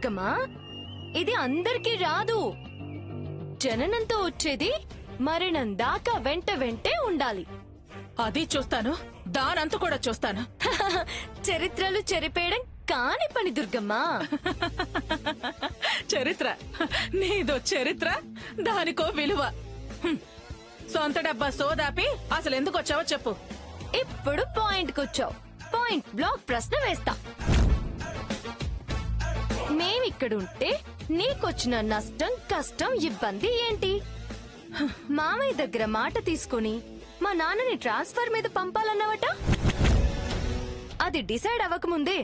దుర్గమ్మా, ఇది అందరికీ రాదు. జననంతో వచ్చేది మరణం దాకా వెంట వెంటే ఉండాలి. అది చూస్తాను, దానంత కూడా చూస్తాను. చరిత్రలు చెరిపేయడం కాని పని దుర్గమ్మా. చరిత్ర నీదో చరిత్ర, దానికో విలువ. సొంత డబ్బా సోదాపి అసలు ఎందుకు వచ్చావో చెప్పు. ఇప్పుడు పాయింట్ కొచ్చావు. పాయింట్ బ్లాక్ ప్రశ్న వేస్తా. మేమిక్కడుంటే నీకొచ్చిన నష్టం, కష్టం, ఇబ్బంది ఏంటి? మామయ్య దగ్గర మాట తీసుకుని మా నాన్నని ట్రాన్స్ఫర్ మీద పంపాలన్నావట. అది డిసైడ్ అవ్వకముందే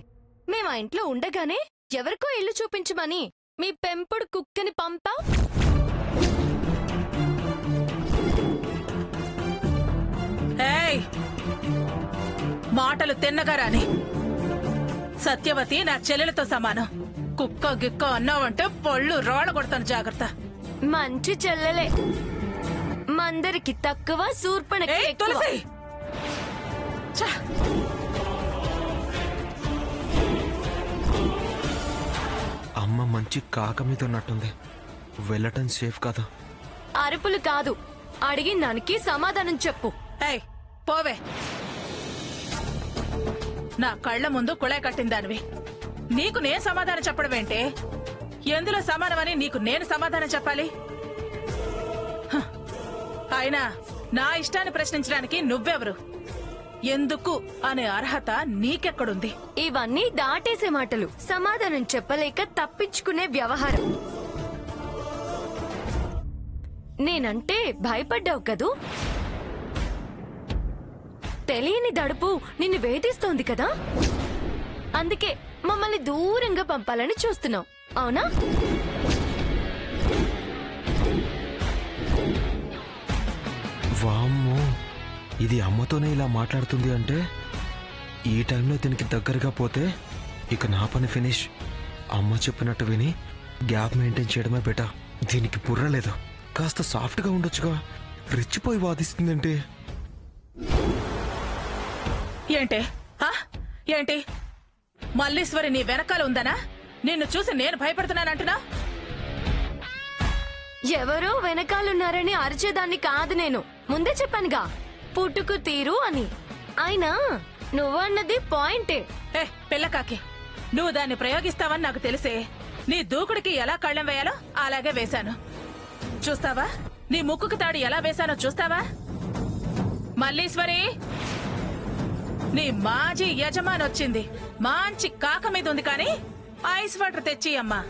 మేం ఆ ఇంట్లో ఉండగానే ఎవరికో ఇల్లు చూపించమని మీ పెంపుడు కుక్కని పంపావు. మాటలు తిన్నగా రాని. సత్యవతి నా చెల్లెలతో సమానం. కుక్క గిక్క అన్నావంటే పళ్ళు రాళ్ళ కొడతాను, జాగ్రత్త. మంచి చెల్లెలే, మందరికి తక్కువ, శూర్పణకి ఎక్కువ. తులసి, అమ్మ మంచి కాక మీద ఉన్నట్టుంది. వెళ్ళటం సేఫ్ కదా? అరుపులు కాదు, అడిగిన దానికి సమాధానం చెప్పు. పోవే. నా కళ్ల ముందు కుళాయి కట్టిందానివి. నీకు నేను సమాధానం చెప్పడం ఏంటే? ఎందులో సమానమని నీకు నేను సమాధానం చెప్పాలి? అయినా నా ఇష్టాన్ని ప్రశ్నించడానికి నువ్వెవరు? ఎందుకు అనే అర్హత నీకెక్కడుంది? ఇవన్నీ దాటేసే మాటలు, సమాధానం చెప్పలేక తప్పించుకునే వ్యవహారం. నేనంటే భయపడ్డావు కదూ? తెలియని దడుపు నిన్ను వేధిస్తోంది కదా, అందుకే మమ్మల్ని దూరంగా పంపాలని చూస్తున్నావు, అవునా? వామ్మో, ఇది అమ్మతోనే ఇలా మాట్లాడుతుంది అంటే ఈ టైంలో దీనికి దగ్గరగా పోతే ఇక నా పని ఫినిష్. అమ్మ చెప్పినట్టు విని గ్యాప్ మెయింటైన్ చేయడమే బెటర్. దీనికి బుర్ర లేదు, కాస్త సాఫ్ట్గా ఉండొచ్చుగా. రెచ్చిపోయి వాదిస్తుందంటే ఏంటే? ఏంటి మల్లీశ్వరి నీ వెనకాల ఉందనా? నిన్ను చూసి నేను భయపడుతున్నానంటున్నా? ఎవరో వెనకాలన్నారని అరిచేదాన్ని కాదు నేను. ముందే చెప్పానుగా, పుట్టుకు తీరు అని. అయినా నువ్వన్నది పాయింటే. పిల్లకాకి, నువ్వు దాన్ని ప్రయోగిస్తావని నాకు తెలిసే నీ దూకుడికి ఎలా కళ్ళెం వేయాలో అలాగే వేశాను. చూస్తావా? నీ ముక్కుకు తాడు ఎలా వేశానో చూస్తావా? మల్లీశ్వరి, నీ మాజీ యజమాని వచ్చింది. మంచి కాక మీద ఉంది, కానీ ఐస్ వాటర్ తెచ్చి అమ్మా.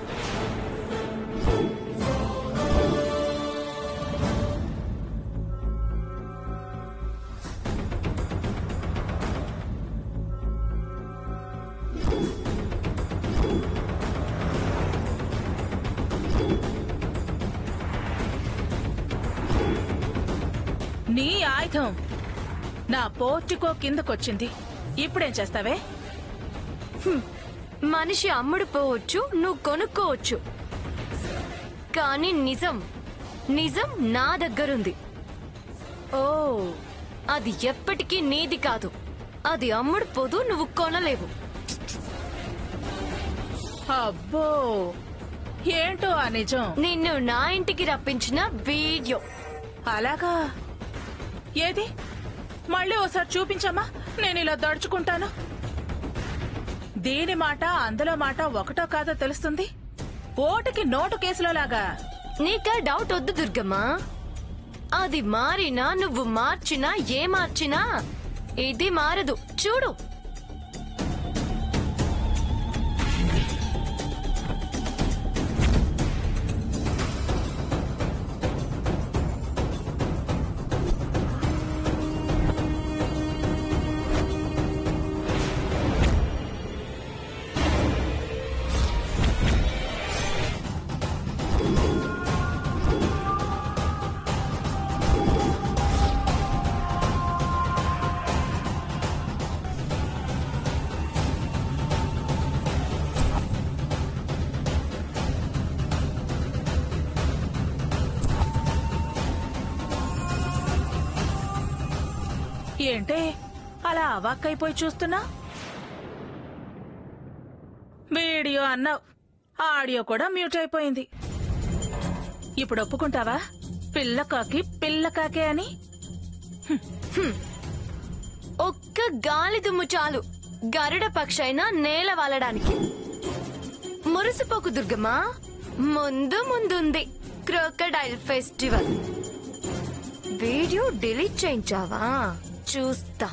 నీ ఆయుధం నా పోర్టికో కిందకొచ్చింది. ఇప్పుడేం చేస్తావే? మనిషి అమ్ముడు పోవచ్చు, నువ్వు కొనుక్కోవచ్చు, కానీ నిజం నా దగ్గరుంది. ఓ, అది ఎప్పటికీ నీది కాదు. అది అమ్ముడు పోదు, నువ్వు కొనలేవు. అబ్బో, ఏంటో ఆ నిజం? నిన్ను నా ఇంటికి రప్పించిన వీడియో. అలాగా? ఏది? మళ్ళీ ఓసారి చూపించమ్మా, నేను ఇలా దడుచుకుంటాను. దీని మాట అందులో మాట ఒకటో కాదో తెలుస్తుంది. ఓటుకి నోటు కేసులో లాగా. నీకా డౌట్ వద్దు దుర్గమ్మా. అది మారినా, నువ్వు మార్చినా, ఏ మార్చినా ఇది మారదు. చూడు. ఏంటే అలా అవాక్కైపోయి చూస్తున్నా? వీడియో అన్నావు, ఆ ఆడియో కూడా మ్యూట్ అయిపోయింది. ఇప్పుడు ఒప్పుకుంటావా పిల్లకాకే అని? ఒక్క గాలి దుమ్ము చాలు గరుడ పక్షైనా నేల వాలడానికి. మురిసిపోకు దుర్గమ్మా, ముందుంది క్రోకడైల్ ఫెస్టివల్. వీడియో డిలీట్ చేయించావా? చూస్తా.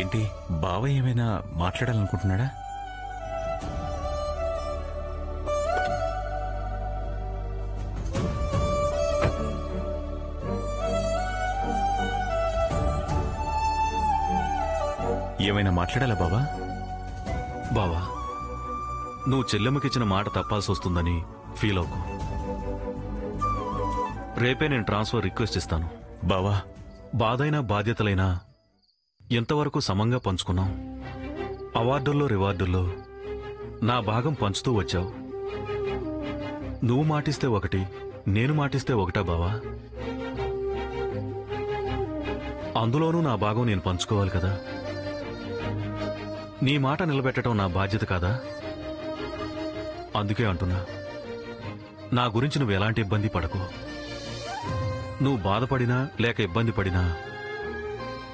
ఏంటి బావ ఏమైనా మాట్లాడాలనుకుంటున్నాడా? ఏమైనా మాట్లాడాలా బావా? బావా, నువ్వు చెల్లెమ్మకిచ్చిన మాట తప్పాల్సి వస్తుందని ఫీల్ అవుకు. రేపే నేను ట్రాన్స్ఫర్ రిక్వెస్ట్ ఇస్తాను. బావా, బాధైనా బాధ్యతలైనా ఎంతవరకు సమంగా పంచుకున్నాం. అవార్డుల్లో రివార్డుల్లో నా భాగం పంచుతూ వచ్చావు. నువ్వు మాటిస్తే ఒకటి, నేను మాటిస్తే ఒకటా బావా? అందులోనూ నా భాగం నేను పంచుకోవాలి కదా. నీ మాట నిలబెట్టడం నా బాధ్యత కాదా? అందుకే అంటున్నా, నా గురించి నువ్వు ఎలాంటి ఇబ్బంది పడకు. నువ్వు బాధపడినా లేక ఇబ్బంది పడినా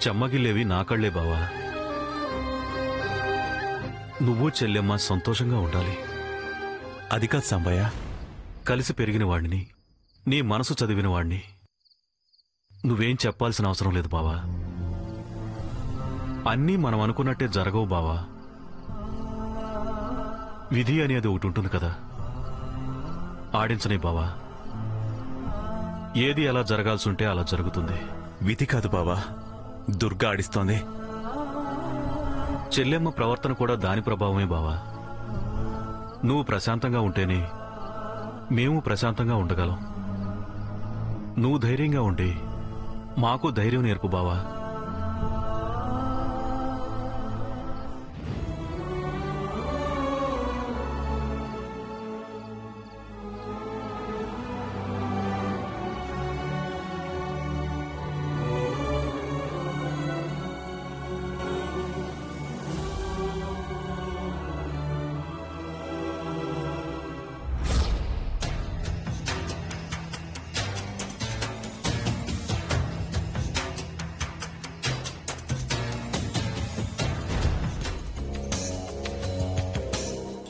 చెమ్మగిల్లేవి నా కళ్లే బావా. నువ్వు చెల్లెమ్మ సంతోషంగా ఉండాలి. అది కాదు సాంబయ్య, కలిసి పెరిగిన వాడిని, నీ మనసు చదివిన వాడిని. నువ్వేం చెప్పాల్సిన అవసరం లేదు బావా. అన్నీ మనం అనుకున్నట్టే జరగవు బావా. విధి అనేది ఒకటి ఉంటుంది కదా, ఆడించని బావా. ఏది ఎలా జరగాల్సుంటే అలా జరుగుతుంది. విధి కాదు బావా, దుర్గా ఆడిస్తోంది. చెల్లెమ్మ ప్రవర్తన కూడా దాని ప్రభావమే బావా. నువ్వు ప్రశాంతంగా ఉంటేనే మేము ప్రశాంతంగా ఉండగలం. నువ్వు ధైర్యంగా ఉండి మాకు ధైర్యం నేర్పు బావా.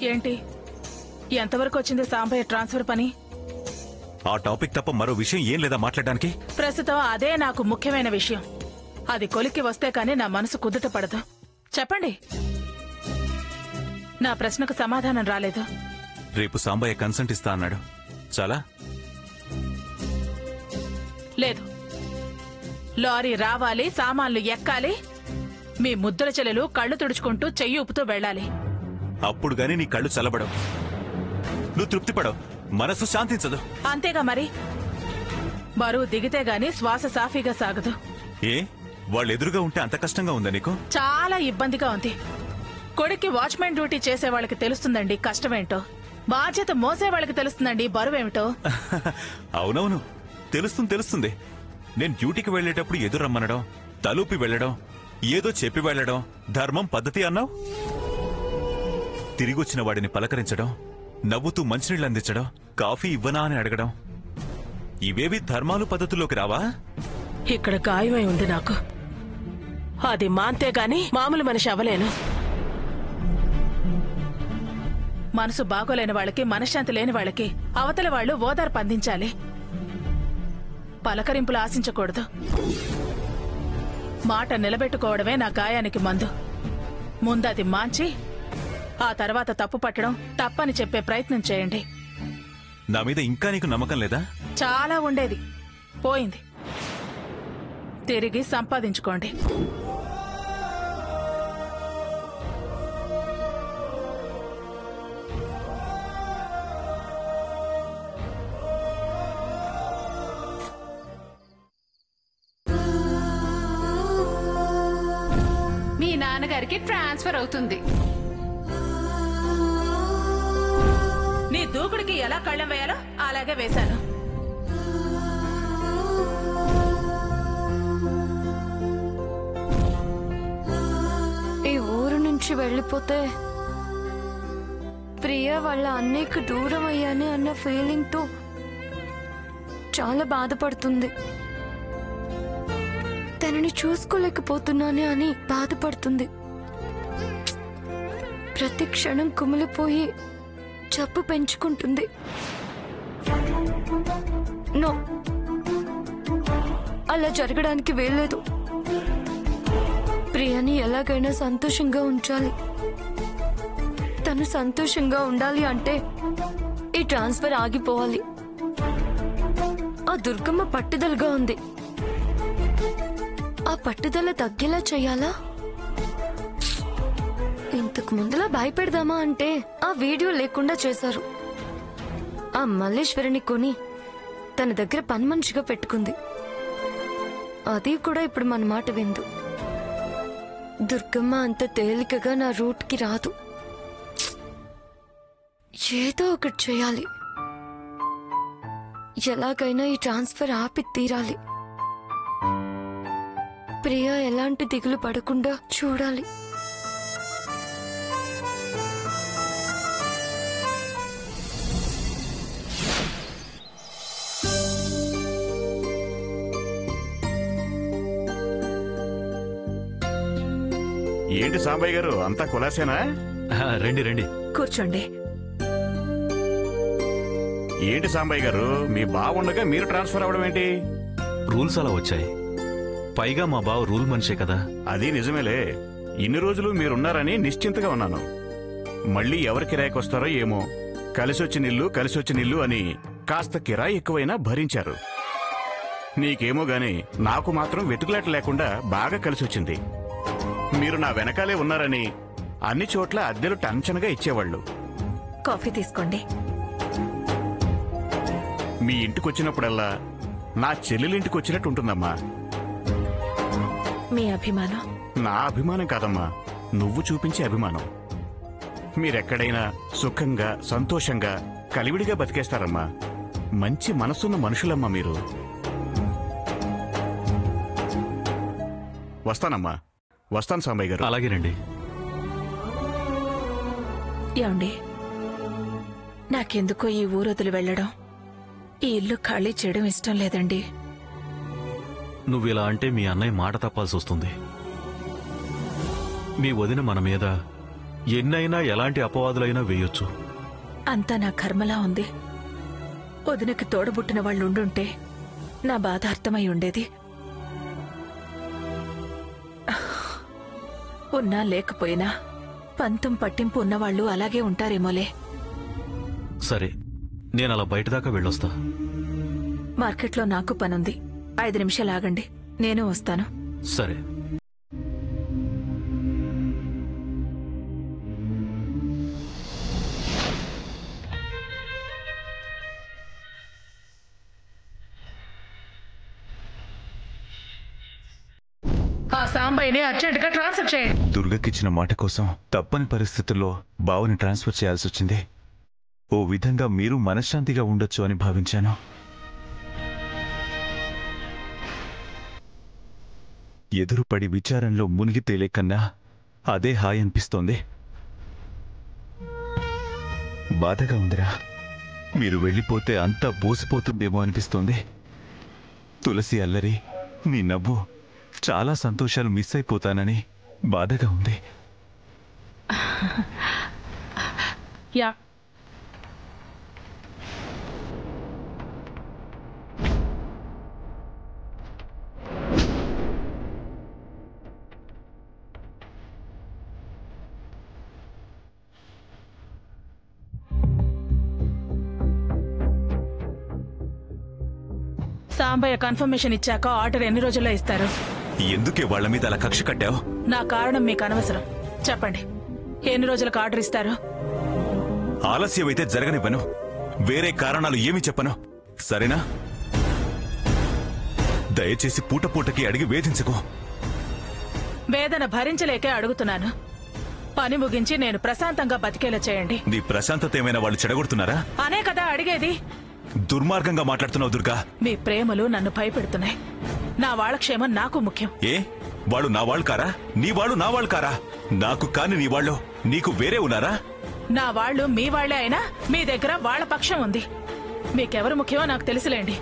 ఏంటి, ఎంతవరకు వచ్చింది సాంబయ్య ట్రాన్స్ఫర్ పని? ఆ టాపిక్ తప్ప మరో విషయం ఏం లేదా మాట్లాడడానికి? ప్రస్తుతం అదే నాకు ముఖ్యమైన విషయం. అది కొలిక్కి వస్తే కానీ నా మనసు కుదుట పడదు. చెప్పండి. నా ప్రశ్నకు సమాధానం రాలేదు. రేపు సాంబయ్య కన్సెంట్ ఇస్తా అన్నాడు. చాలా లేదు, లారీ రావాలి, సామాన్లు ఎక్కాలి, మీ ముద్దుల చెల్లెలు కళ్ళు తుడుచుకుంటూ చెయ్యి ఊపుతూ వెళ్ళాలి. అప్పుడు గాని నీ కళ్ళు చల్లబడవు, నువ్వు తృప్తిపడవు, మనసు శాంతించదు. అంతేగా మరి. బరువు దిగితే గాని శ్వాస సాఫీగా సాగదు. ఏ వాళ్ళు ఎదురుగా ఉంటే అంత కష్టంగా ఉందా నీకు? చాలా ఇబ్బందిగా ఉంది. కొడుక్కి వాచ్మెన్ డ్యూటీ చేసే వాళ్ళకి తెలుస్తుందండి కష్టమేంటో. బాధ్యత మోసే వాళ్ళకి తెలుస్తుందండి బరువేమిటో. అవునవును, తెలుస్తుంది. నేను డ్యూటీకి వెళ్లేటప్పుడు ఎదురు రమ్మనడం, తలూపి వెళ్లడం, ఏదో చెప్పి వెళ్లడం ధర్మం పద్ధతి అన్నావు. తిరిగొచ్చిన వాడిని పలకరించడం, నవ్వుతూ మంచినీళ్ళు అందించడం, కాఫీ ఇవ్వనా అని అడగడం, ఇవేవి ధర్మాలు పద్ధతుల్లోకి రావా? ఇక్కడ గాయమై ఉంది నాకు. అది మాంతే గాని మామూలు మనిషి అవ్వలేను. మనసు బాగోలేని వాళ్ళకి, మనశ్శాంతి లేని వాళ్ళకి అవతల వాళ్ళు ఓదార్పు అందించాలి. పలకరింపులు ఆశించకూడదు. మాట నిలబెట్టుకోవడమే నా గాయానికి మందు. ముందది మాంచి ఆ తర్వాత తప్పు పట్టడం తప్పని చెప్పే ప్రయత్నం చేయండి. నా మీద ఇంకా నీకు నమ్మకం లేదా? చాలా ఉండేది, పోయింది. తిరిగి సంపాదించుకోండి. నాన్నగారికి ట్రాన్స్ఫర్ అవుతుంది. నీ దూకుడికి ఎలా కళ్ళెం వేయాలో అలాగే వేశాను. ఈ ఊరు నుంచి వెళ్ళిపోతే ప్రియ వాళ్ళ అన్నయ్యకు దూరం అయ్యానే అన్న ఫీలింగ్ తో చాలా బాధపడుతుంది. తనని చూసుకోలేకపోతున్నానే అని బాధపడుతుంది. ప్రతి క్షణం కుమిలిపోయి జబ్బు పెంచుకుంటుంది. నో, అలా జరగడానికి వీల్లేదు. ప్రియని ఎలాగైనా సంతోషంగా ఉంచాలి. తను సంతోషంగా ఉండాలి అంటే ఈ ట్రాన్స్ఫర్ ఆగిపోవాలి. ఆ దుర్గమ్మ పట్టుదలగా ఉంది. ఆ పట్టుదల తగ్గేలా చెయ్యాలా? ఇంతకు ముందులా భయపెడదామా అంటే ఆ వీడియో లేకుండా చేశారు. ఆ మల్లేశ్వరిని కొని తన దగ్గర పని మనిషిగా పెట్టుకుంది. అది కూడా ఇప్పుడు మన మాట విందు. దుర్గమ్మ అంత తేలికగా నా రూట్కి రాదు. ఏదో ఒకటి చేయాలి. ఎలాగైనా ఈ ట్రాన్స్ఫర్ ఆపి తీరాలి. ప్రియ ఎలాంటి దిగులు పడకుండా చూడాలి. ఏంటి సాంబయ్య గారు, అంతా కులాసేనా? రండి రండి. కూర్చోండి. ఏంటి సాంబయ్య గారు, మీ బావుండగా మీరు ట్రాన్స్ఫర్ అవ్వడం ఏంటి? రూల్స్ అలా వచ్చాయి. పైగా మా బావ రూల్ మనిషే కదా. అది నిజమేలే. ఇన్ని రోజులు మీరున్నారని నిశ్చింతగా ఉన్నాను. మళ్ళీ ఎవరి కిరాయికొస్తారో ఏమో, కలిసొచ్చిన ఇల్లు అని కాస్త కిరాయి ఎక్కువైనా భరించారు. నీకేమో గాని నాకు మాత్రం వెతుకులాట లేకుండా బాగా కలిసొచ్చింది. మీరు నా వెనకాలే ఉన్నారని అన్ని చోట్ల అద్దెలు టంచనగా ఇచ్చేవాళ్లు. కాఫీ తీసుకోండి. మీ ఇంటికొచ్చినప్పుడల్లా నా చెల్లెలింటికి వచ్చినట్టు ఉంటుందమ్మా. మీ అభిమానం నా అభిమానం కాదమ్మా, నువ్వు చూపించే అభిమానం. మీరెక్కడైనా సుఖంగా సంతోషంగా కలివిడిగా బతికేస్తారమ్మా. మంచి మనసున్న మనుషులమ్మా మీరు. వస్తాను సాంబయ్య గారు. అలాగేనండి. ఏమండి, నాకెందుకో ఈ ఊరొదిలి వెళ్లడం, ఈ ఇల్లు ఖాళీ చేయడం ఇష్టం లేదండి. నువ్విలా అంటే మీ అన్నయ్య మాట తప్పాల్సి వస్తుంది. మీ వదిన మన మీద ఎన్నైనా ఎలాంటి అపవాదులైనా వేయొచ్చు. అంతా నా కర్మలా ఉంది. వదినకి తోడబుట్టిన వాళ్ళు ఉండుంటే నా బాధ అర్థమై ఉండేది. ఉన్నా లేకపోయినా పంతం పట్టింపు ఉన్నవాళ్లు అలాగే ఉంటారేమోలే. సరే, నేనలా బయటదాకా వెళ్ళొస్తా. మార్కెట్లో నాకు పనుంది. 5 నిమిషాలు ఆగండి, నేను వస్తాను. సరే. ఆ సాంబయ్యని అర్జెంట్ గా ట్రాన్స్ఫర్ చేయండి. దుర్గకిచ్చిన మాట కోసం తప్పని పరిస్థితుల్లో బావని ట్రాన్స్ఫర్ చేయాల్సి వచ్చింది. ఓ విధంగా మీరు మనశ్శాంతిగా ఉండొచ్చు అని భావించాను. ఎదురుపడి విచారంలో మునిగి తేలే కన్నా అదే హాయ్ అనిపిస్తోంది. బాధగా ఉందిరా. మీరు వెళ్ళిపోతే అంతా బోసిపోతుందేమో అనిపిస్తోంది. తులసి అల్లరి, నీ నవ్వు, చాలా సంతోషాలు మిస్ అయిపోతానని బాధగా ఉంది. యా, సాంబయ్య కన్ఫర్మేషన్ ఇచ్చాక ఆర్డర్ ఎన్ని రోజుల్లో ఇస్తారు? ఎందుకే వాళ్ల మీద అలా కక్ష కట్టావు? నా కారణం మీకు అనవసరం. చెప్పండి, ఎన్ని రోజులకు ఆర్డర్ ఇస్తారు? ఆలస్యమైతే జరగనివ్వను. వేరే కారణాలు ఏమీ చెప్పను, సరేనా? దయచేసి పూటపూటకి అడిగి వేధించుకో. వేదన భరించలేకే అడుగుతున్నాను. పని ముగించి నేను ప్రశాంతంగా బతికేలా చేయండి. నీ ప్రశాంతత ఏమైనా వాళ్ళు చెడగొడుతున్నారా? అనే కదా అడిగేది. దుర్మార్గంగా మాట్లాడుతున్నావు దుర్గా. మీ ప్రేమలు నన్ను భయపెడుతున్నాయి. నా వాళ్ళ క్షేమం నాకు ముఖ్యం. ఏ వాళ్ళు నా వాళ్ళు కారా? నీ వాళ్ళు నా వాళ్ళు కారా? నాకు కాని నీ వాళ్ళు నీకు వేరే ఉన్నారా? నా వాళ్ళు మీ వాళ్లే అయినా మీ దగ్గర వాళ్ళ పక్షం ఉంది. మీకెవరు ముఖ్యమో నాకు తెలుసులేండి.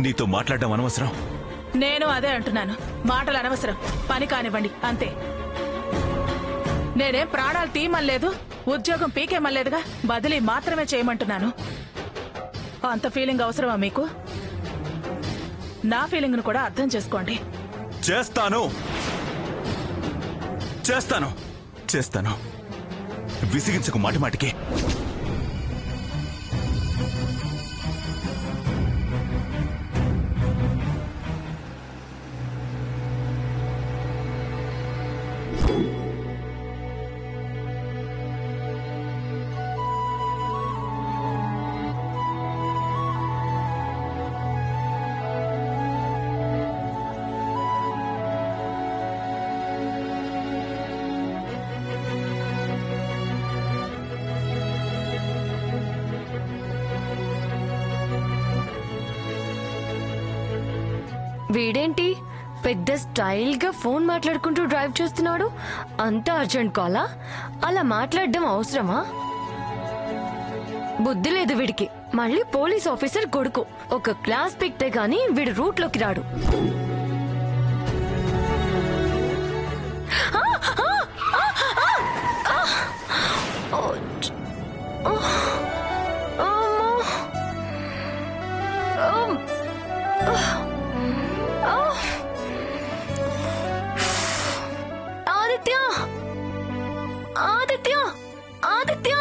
నీతో మాట్లాడడం అనవసరం. నేను అదే అంటున్నాను. మాటలు అనవసరం, పని కానివ్వండి అంతే. నేనేం ప్రాణాలు తీయమనలేదు, ఉద్యోగం పీకేమనలేదుగా. బదిలీ మాత్రమే చేయమంటున్నాను. అంత ఫీలింగ్ అవసరమా మీకు? నా ఫీలింగ్ ను కూడా అర్థం చేసుకోండి. చేస్తాను చేస్తాను చేస్తాను విసిగించకు మాటిమాటికి. వీడేంటి పెద్ద స్టైల్ గా ఫోన్ మాట్లాడుకుంటూ డ్రైవ్ చేస్తున్నాడు? అంత అర్జెంట్ కాలా? అలా మాట్లాడడం అవసరమా? బుద్ధి లేదు వీడికి. మళ్ళీ పోలీస్ ఆఫీసర్ కొడుకు. ఒక క్లాస్ పిక్తే గాని వీడు రూట్ లోకి రాడు. ఆదిత్య ఆదిత్య ఆదిత్య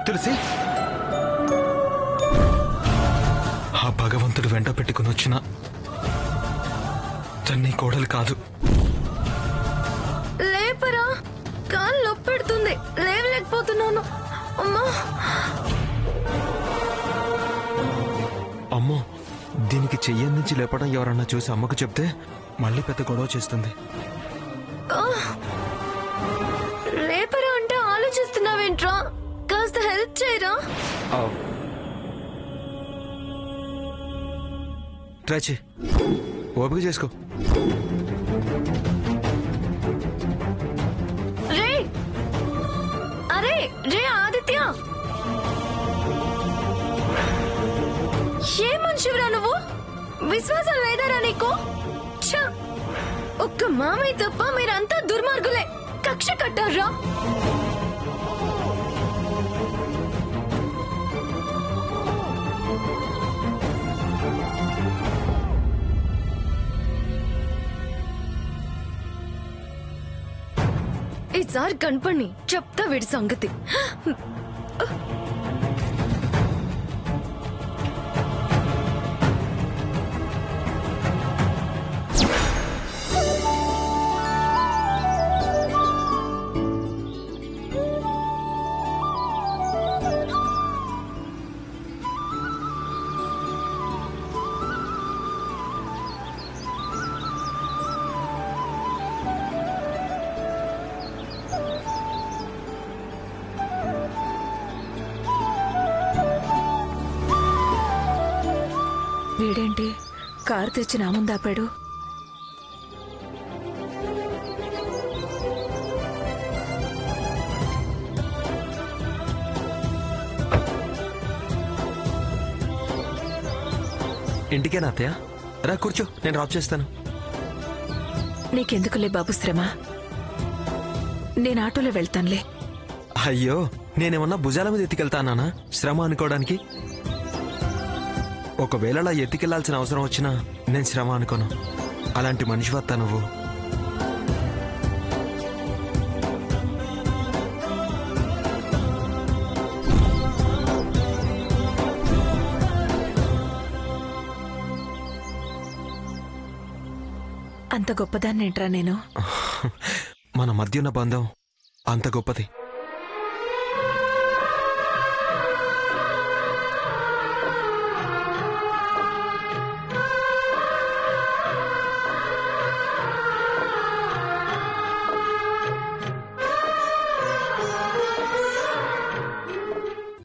తులసి, ఆ భగవంతుడు వెంట పెట్టుకుని వచ్చిన తన్ని కోడలు కాదు. లేపరా, కాలు నొప్పెడుతుంది, లేవలేకపోతున్నాను. అమ్మా అమ్మో, దీనికి చెయ్యందించి లేపడం ఎవరన్నా చూసి అమ్మకు చెప్తే మళ్ళీ పెద్ద గొడవ చేస్తుంది. లేపరా అంటే ఆలోచిస్తున్నావేంట్రా? కాస్త హెల్ప్ చేయరా. ట్రై చేయి, ఓపిక చేసుకో. రే అరే రే ఆదిత్య, ఏ మనిషివిరా నువ్వు? విశ్వాసం లేదారా నీకు? ఛ! ఒక్క మామయ్య తప్ప మీరంతా దుర్మార్గులే. కక్ష కట్టారా? ఈసారి కనపడి చెప్తా వీడి సంగతి. వీడేంటి కారు తెచ్చి నా ముందు ఆపాడు? ఇంటికేనా అత్తయ్య? రా కూర్చో, నేను డ్రాప్ చేస్తాను. నీకెందుకులే బాబు శ్రమ, నేను ఆటోలో వెళ్తానులే. అయ్యో, నేనేమన్నా భుజాల మీద ఎత్తికెళ్తానా శ్రమ అనుకోవడానికి? ఒకవేళ అలా ఎత్తికెళ్లాల్సిన అవసరం వచ్చినా నేను శ్రమ అనుకోను. అలాంటి మనిషి వస్తా నువ్వు. అంత గొప్పదాన్నేంట్రా నేను? మన మధ్య ఉన్న బంధం అంత గొప్పది.